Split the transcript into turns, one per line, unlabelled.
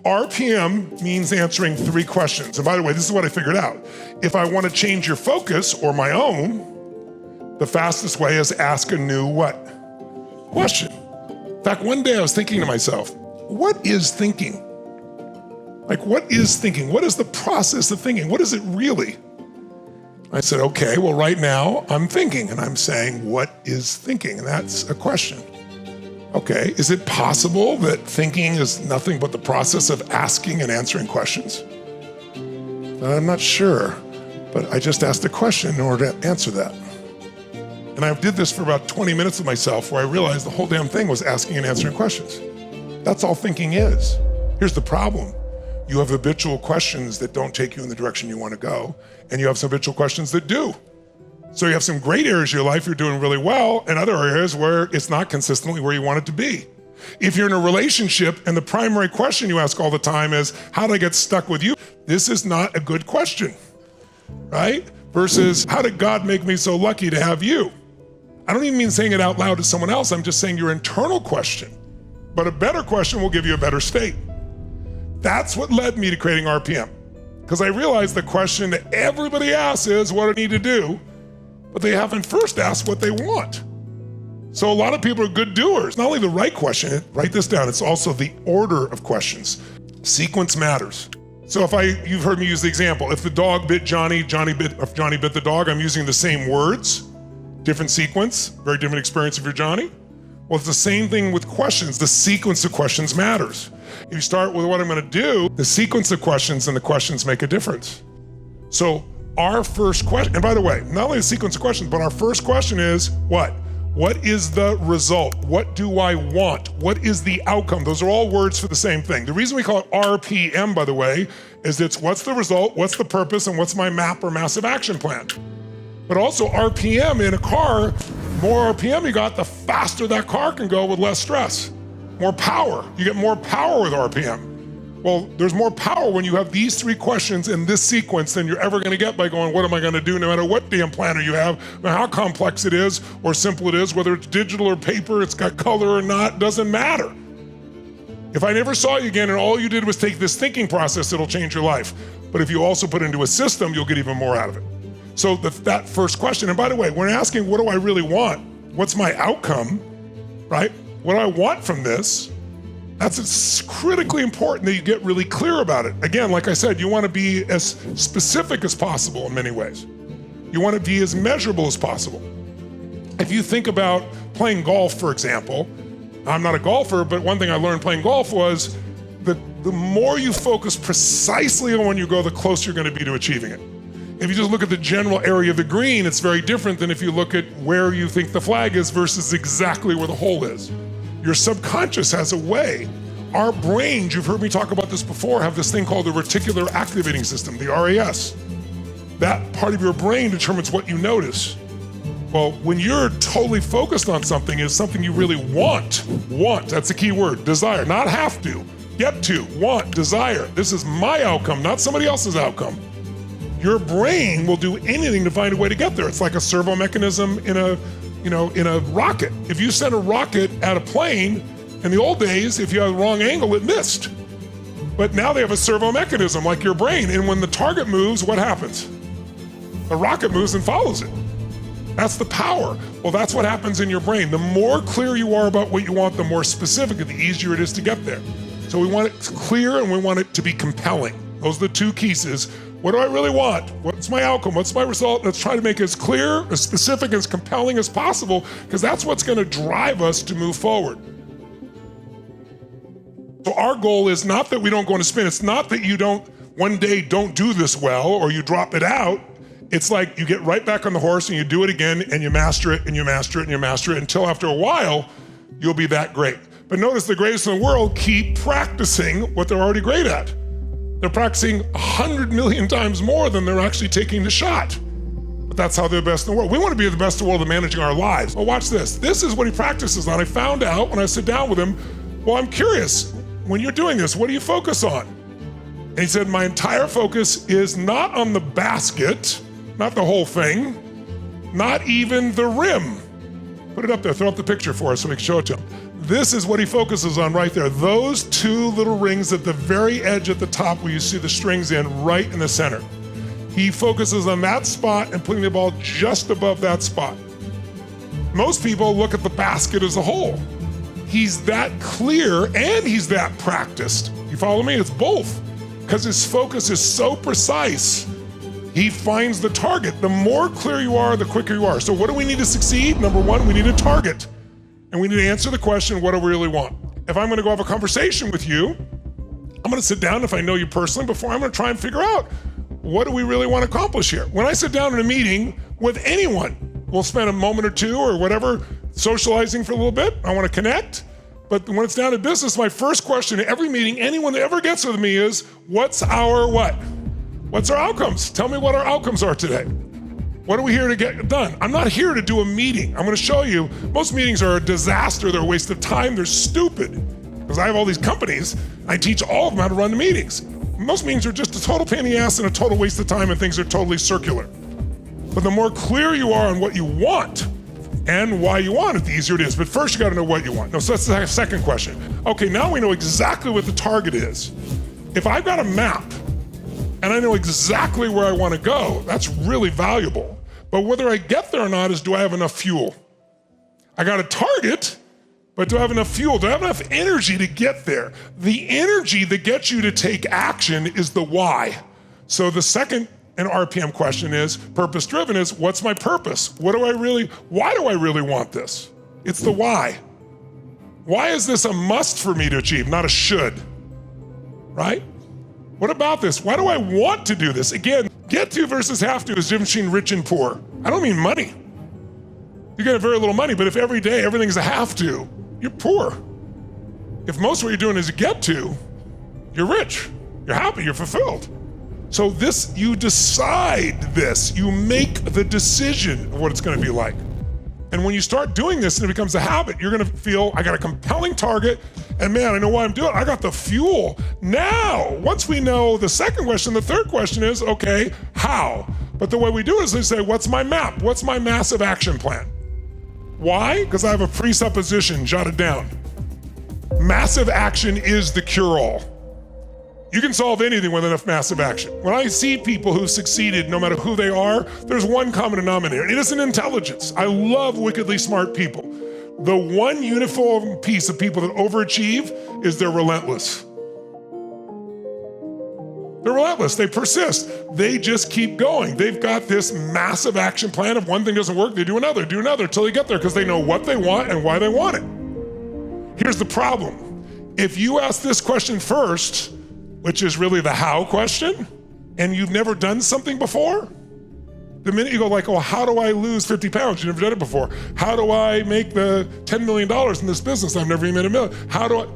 RPM means answering 3 questions. And by the way, this is what I figured out. If I want to change your focus or my own, the fastest way is ask a new what? Question. In fact, one day I was thinking to myself, what is thinking? Like, what is thinking? What is the process of thinking? What is it really? I said, okay, well, right now I'm thinking, and I'm saying, what is thinking? And that's a question. Okay, is it possible that thinking is nothing but the process of asking and answering questions? I'm not sure, but I just asked a question in order to answer that. And I did this for about 20 minutes with myself where I realized the whole damn thing was asking and answering questions. That's all thinking is. Here's the problem. You have habitual questions that don't take you in the direction you want to go, and you have some habitual questions that do. So you have some great areas of your life you're doing really well, and other areas where it's not consistently where you want it to be. If you're in a relationship and the primary question you ask all the time is, how did I get stuck with you? This is not a good question, right? Versus, how did God make me so lucky to have you? I don't even mean saying it out loud to someone else, I'm just saying your internal question. But a better question will give you a better state. That's what led me to creating RPM. Because I realized the question that everybody asks is what I need to do, but they haven't first asked what they want. So a lot of people are good doers. Not only the right question, write this down, it's also the order of questions. Sequence matters. So you've heard me use the example, if the dog bit Johnny, if Johnny bit the dog, I'm using the same words, different sequence, very different experience if you're Johnny. Well, it's the same thing with questions. The sequence of questions matters. If you start with what I'm gonna do, the sequence of questions and the questions make a difference. So our first question, and by the way, not only the sequence of questions, but our first question is what? What is the result? What do I want? What is the outcome? Those are all words for the same thing. The reason we call it RPM, by the way, is it's what's the result, what's the purpose, and what's my map or massive action plan. But also RPM in a car, more RPM you got, the faster that car can go with less stress. More power, you get more power with RPM. Well, there's more power when you have these 3 questions in this sequence than you're ever gonna get by going, what am I gonna do, no matter what damn planner you have, no matter how complex it is or simple it is, whether it's digital or paper, it's got color or not, doesn't matter. If I never saw you again and all you did was take this thinking process, it'll change your life. But if you also put it into a system, you'll get even more out of it. So that first question, and by the way, when asking what do I really want, what's my outcome, right? What do I want from this? That's critically important that you get really clear about it. Again, like I said, you want to be as specific as possible in many ways. You want to be as measurable as possible. If you think about playing golf, for example, I'm not a golfer, but one thing I learned playing golf was the more you focus precisely on when you go, the closer you're going to be to achieving it. If you just look at the general area of the green, it's very different than if you look at where you think the flag is versus exactly where the hole is. Your subconscious has a way. Our brains, you've heard me talk about this before, have this thing called the reticular activating system, the RAS. That part of your brain determines what you notice. Well, when you're totally focused on something, it's something you really want. Want, that's the key word, desire, not have to, get to, want, desire. This is my outcome, not somebody else's outcome. Your brain will do anything to find a way to get there. It's like a servo mechanism in a rocket. If you send a rocket at a plane, in the old days, if you had the wrong angle, it missed. But now they have a servo mechanism like your brain, and when the target moves, what happens? The rocket moves and follows it. That's the power. Well, that's what happens in your brain. The more clear you are about what you want, the more specific, the easier it is to get there. So we want it clear and we want it to be compelling. Those are the 2 keys. What do I really want? What's my outcome? What's my result? Let's try to make it as clear, as specific, as compelling as possible, because that's what's going to drive us to move forward. So our goal is not that we don't go into spin. It's not that you one day don't do this well or you drop it out. It's like you get right back on the horse and you do it again and you master it and you master it and you master it until after a while, you'll be that great. But notice the greatest in the world keep practicing what they're already great at. They're practicing 100 million times more than they're actually taking the shot. But that's how they're the best in the world. We want to be the best in the world at managing our lives. Well, watch this. This is what he practices on. I found out when I sit down with him, well, I'm curious, when you're doing this, what do you focus on? And he said, my entire focus is not on the basket, not the whole thing, not even the rim. Put it up there, throw up the picture for us so we can show it to him. This is what he focuses on right there. Those two little rings at the very edge at the top where you see the strings in, right in the center. He focuses on that spot and putting the ball just above that spot. Most people look at the basket as a whole. He's that clear and he's that practiced. You follow me? It's both. Because his focus is so precise, he finds the target. The more clear you are, the quicker you are. So what do we need to succeed? Number one, we need a target. And we need to answer the question, what do we really want? If I'm gonna go have a conversation with you, I'm gonna sit down, if I know you personally before, I'm gonna try and figure out, what do we really want to accomplish here? When I sit down in a meeting with anyone, we'll spend a moment or two or whatever socializing for a little bit. I want to connect. But when it's down to business, my first question in every meeting, anyone that ever gets with me is, what's our what? What's our outcomes? Tell me what our outcomes are today. What are we here to get done? I'm not here to do a meeting. I'm going to show you, most meetings are a disaster. They're a waste of time. They're stupid. Because I have all these companies. I teach all of them how to run the meetings. Most meetings are just a total pain in the ass and a total waste of time, and things are totally circular. But the more clear you are on what you want and why you want it, the easier it is. But first you gotta know what you want. No, so that's the second question. Okay, now we know exactly what the target is. If I've got a map and I know exactly where I wanna go, that's really valuable. But whether I get there or not is, do I have enough fuel? I got a target, but do I have enough fuel? Do I have enough energy to get there? The energy that gets you to take action is the why. So the second and RPM question is, purpose-driven is, what's my purpose? Why do I really want this? It's the why. Why is this a must for me to achieve, not a should, right? What about this? Why do I want to do this? Again, get to versus have to is different between rich and poor. I don't mean money. You get very little money, but if every day everything's a have to, you're poor. If most of what you're doing is a get to, you're rich, you're happy, you're fulfilled. So this, you decide this, you make the decision of what it's gonna be like. And when you start doing this and it becomes a habit, you're gonna feel, I got a compelling target, and man, I know why I'm doing it, I got the fuel. Now, once we know the second question, the third question is, okay, how? But the way we do it is they say, what's my map? What's my massive action plan? Why? Because I have a presupposition jotted down. Massive action is the cure-all. You can solve anything with enough massive action. When I see people who've succeeded, no matter who they are, there's one common denominator. It isn't intelligence. I love wickedly smart people. The one uniform piece of people that overachieve is they're relentless. They're relentless, they persist. They just keep going. They've got this massive action plan. If one thing doesn't work, they do another until they get there, because they know what they want and why they want it. Here's the problem. If you ask this question first, which is really the how question, and you've never done something before, the minute you go like, oh, how do I lose 50 pounds? You've never done it before. How do I make the $10 million in this business? I've never even made $1 million. How do I?